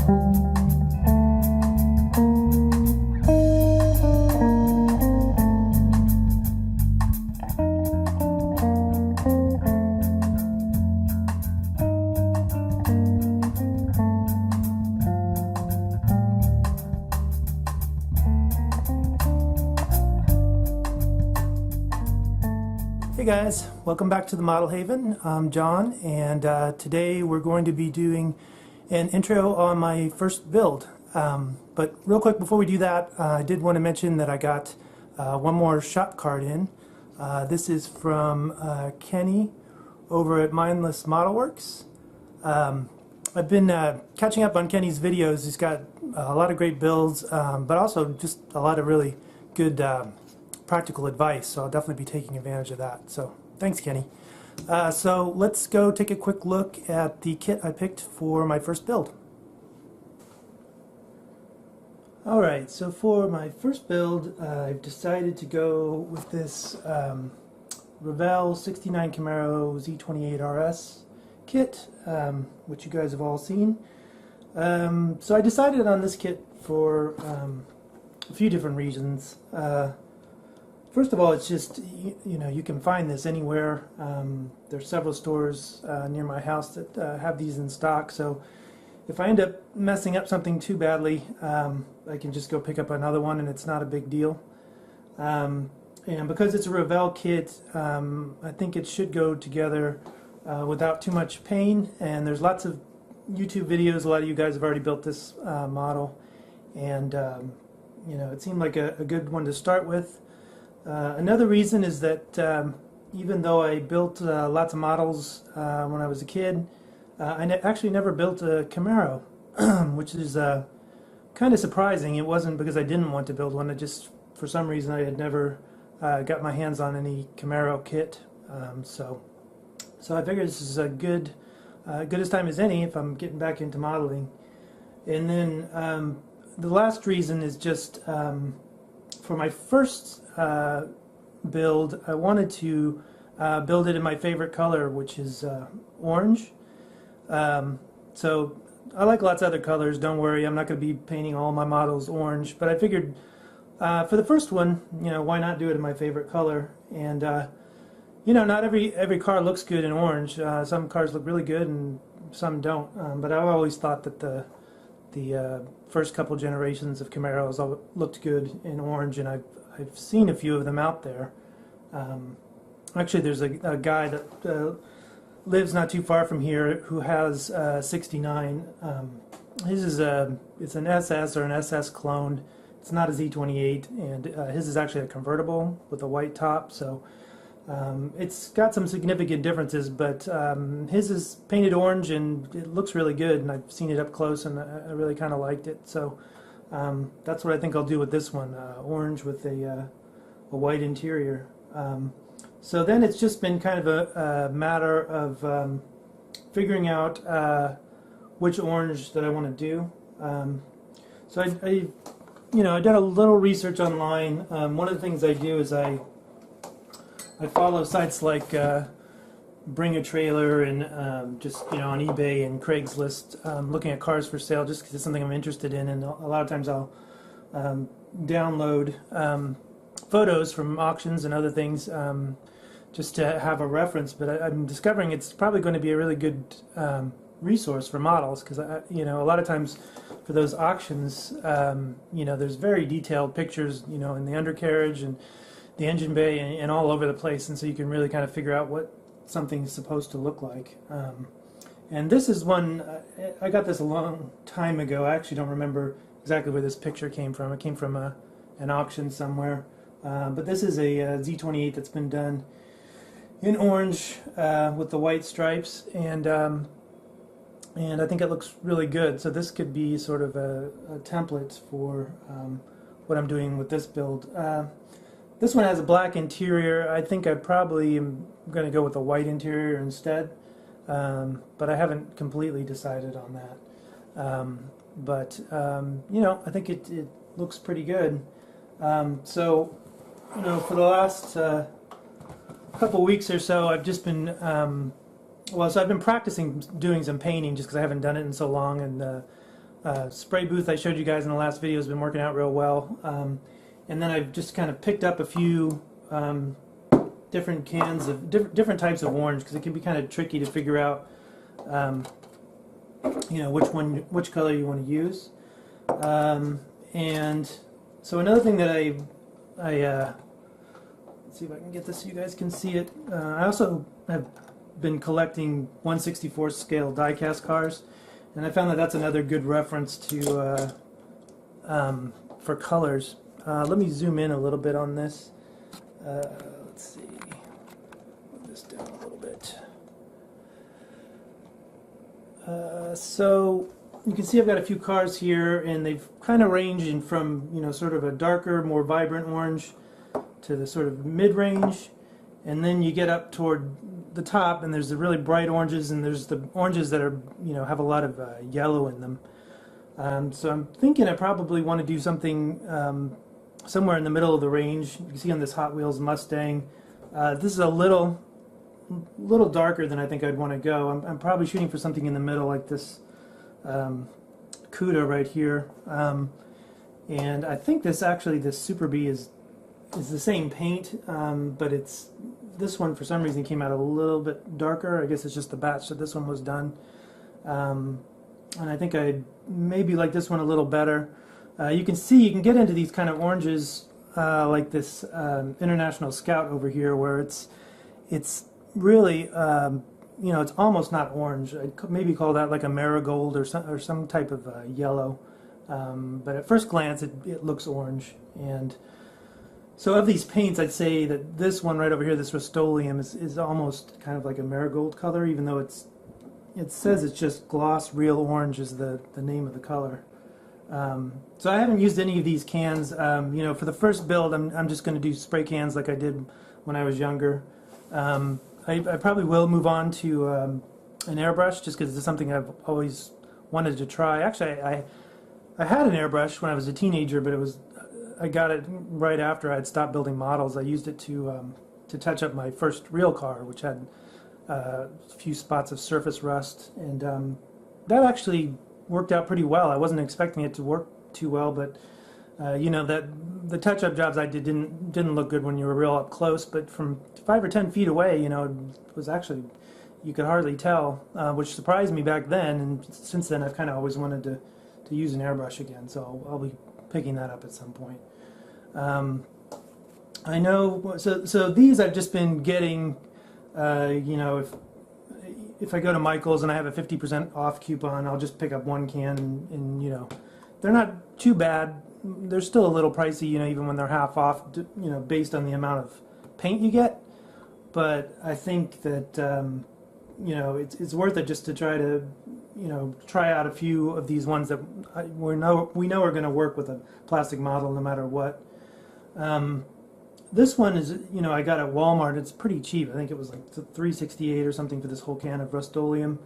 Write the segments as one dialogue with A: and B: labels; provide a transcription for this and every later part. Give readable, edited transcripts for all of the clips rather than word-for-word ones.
A: Hey guys, welcome back to the Model Haven. I'm John, and today we're going to be doing an intro on my first build. But real quick before we do that, I did want to mention that I got one more shop card in. This is from Kenny over at Mindless Model Works. I've been catching up on Kenny's videos. He's got a lot of great builds, but also just a lot of really good practical advice, so I'll definitely be taking advantage of that. So thanks, Kenny. So let's go take a quick look at the kit I picked for my first build. Alright, so for my first build, I've decided to go with this Revell 69 Camaro Z28 RS kit, which you guys have all seen. So I decided on this kit for a few different reasons. First of all, it's just, you know, you can find this anywhere. There's several stores near my house that have these in stock, so if I end up messing up something too badly, I can just go pick up another one and it's not a big deal. And because it's a Revell kit, I think it should go together without too much pain, and there's lots of YouTube videos. A lot of you guys have already built this model, and you know, it seemed like a good one to start with. Another reason is that even though I built lots of models when I was a kid, I actually never built a Camaro, which is kind of surprising. It wasn't because I didn't want to build one. It just, for some reason, I had never got my hands on any Camaro kit. So I figured this is a good as time as any if I'm getting back into modeling. And then the last reason is just for my first build, I wanted to build it in my favorite color, which is orange. So I like lots of other colors, don't worry, I'm not going to be painting all my models orange, but I figured for the first one, you know, why not do it in my favorite color? And you know, not every car looks good in orange. Some cars look really good and some don't, but I've always thought that the first couple generations of Camaros all looked good in orange, and I've seen a few of them out there. Actually, there's a guy that lives not too far from here who has 69. His is it's an SS or an SS cloned. It's not a Z28, and his is actually a convertible with a white top. So it's got some significant differences, but his is painted orange and it looks really good, and I've seen it up close and I really kind of liked it. So that's what I think I'll do with this one, orange with a white interior. So then it's just been kind of a matter of figuring out which orange that I want to do. So you know, I did a little research online. One of the things I do is I follow sites like Bring a Trailer and just, you know, on eBay and Craigslist, looking at cars for sale just because it's something I'm interested in, and a lot of times I'll download photos from auctions and other things just to have a reference. But I'm discovering it's probably going to be a really good resource for models, because you know, a lot of times for those auctions, you know, there's very detailed pictures, you know, in the undercarriage and the engine bay and all over the place, and so you can really kind of figure out what something's supposed to look like. And this is one, I got this a long time ago. I actually don't remember exactly where this picture came from. It came from an auction somewhere. But this is a Z28 that's been done in orange with the white stripes, and I think it looks really good. So this could be sort of a template for what I'm doing with this build. This one has a black interior. I think I probably am going to go with a white interior instead, but I haven't completely decided on that. But you know, I think it looks pretty good. So, you know, for the last couple weeks or so, I've just been so I've been practicing doing some painting just because I haven't done it in so long, and spray booth I showed you guys in the last video has been working out real well. And then I've just kind of picked up a few different cans of different types of orange, because it can be kind of tricky to figure out you know, which color you want to use. And so another thing that I let's see if I can get this so you guys can see it. I also have been collecting 1/64 scale die-cast cars, and I found that that's another good reference to for colors. Let me zoom in a little bit on this. Let's see. Move this down a little bit. So you can see I've got a few cars here, and they've kind of ranged from, you know, sort of a darker, more vibrant orange to the sort of mid-range, and then you get up toward the top, and there's the really bright oranges, and there's the oranges that are, you know, have a lot of yellow in them. So I'm thinking I probably want to do something somewhere in the middle of the range. You can see on this Hot Wheels Mustang, this is a little darker than I think I'd want to go. I'm probably shooting for something in the middle, like this Cuda right here. And I think this Super B is the same paint, but this one for some reason came out a little bit darker. I guess it's just the batch that this one was done. And I think I'd maybe like this one a little better. You can see you can get into these kind of oranges like this International Scout over here, where it's really you know, it's almost not orange. I'd maybe call that like a marigold or some type of yellow. But at first glance, it looks orange. And so of these paints, I'd say that this one right over here, this Rust-Oleum, is almost kind of like a marigold color, even though it says it's just gloss real orange is the name of the color. So I haven't used any of these cans. You know, for the first build, I'm just going to do spray cans like I did when I was younger. I probably will move on to an airbrush, just because it's something I've always wanted to try. Actually, I had an airbrush when I was a teenager, but I got it right after I'd stopped building models. I used it to touch up my first real car, which had a few spots of surface rust, and that actually worked out pretty well. I wasn't expecting it to work too well, but you know, that the touch-up jobs I did didn't look good when you were real up close, but from 5 or 10 feet away, you know, it was actually, you could hardly tell, which surprised me back then. And since then, I've kind of always wanted to use an airbrush again, so I'll be picking that up at some point. I know, so these I've just been getting, you know, if I go to Michael's and I have a 50% off coupon, I'll just pick up one can, and you know, they're not too bad. They're still a little pricey, you know, even when they're half off, you know, based on the amount of paint you get. But I think that you know, it's worth it just to try to, you know, try out a few of these ones that we know are going to work with a plastic model no matter what. This one is, you know, I got at Walmart. It's pretty cheap. I think it was like $3.68 or something for this whole can of Rust-Oleum.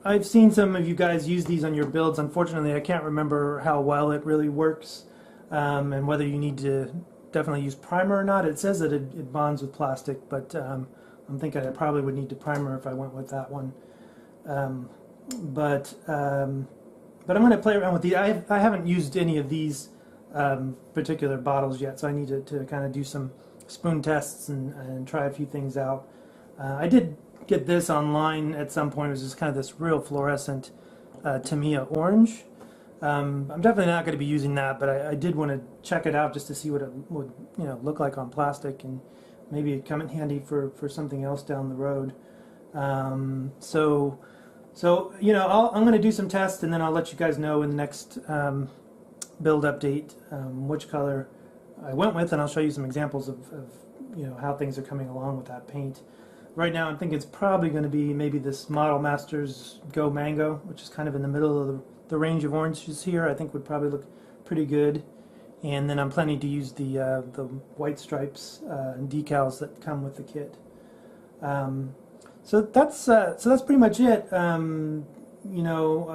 A: I've seen some of you guys use these on your builds. Unfortunately, I can't remember how well it really works, and whether you need to definitely use primer or not. It says that it bonds with plastic, but I'm thinking I probably would need to primer if I went with that one. But I'm going to play around with these. I haven't used any of these particular bottles yet, so I need to kind of do some spoon tests and try a few things out. I did get this online at some point. It was just kind of this real fluorescent Tamiya orange. I'm definitely not going to be using that, but I did want to check it out just to see what it would, you know, look like on plastic, and maybe it'd come in handy for something else down the road. So you know, I'm going to do some tests, and then I'll let you guys know in the next build update which color I went with, and I'll show you some examples of you know, how things are coming along with that paint. Right now, I'm thinking it's probably going to be maybe this Model Masters Go Mango, which is kind of in the middle of the range of oranges here. I think would probably look pretty good. And then I'm planning to use the white stripes and decals that come with the kit. So that's pretty much it. You know,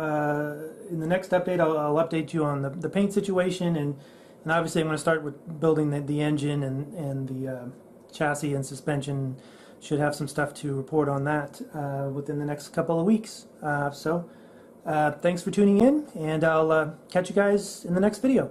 A: in the next update, I'll update you on the paint situation, and obviously I'm going to start with building the engine and the chassis and suspension. Should have some stuff to report on that within the next couple of weeks. So Thanks for tuning in, and I'll catch you guys in the next video.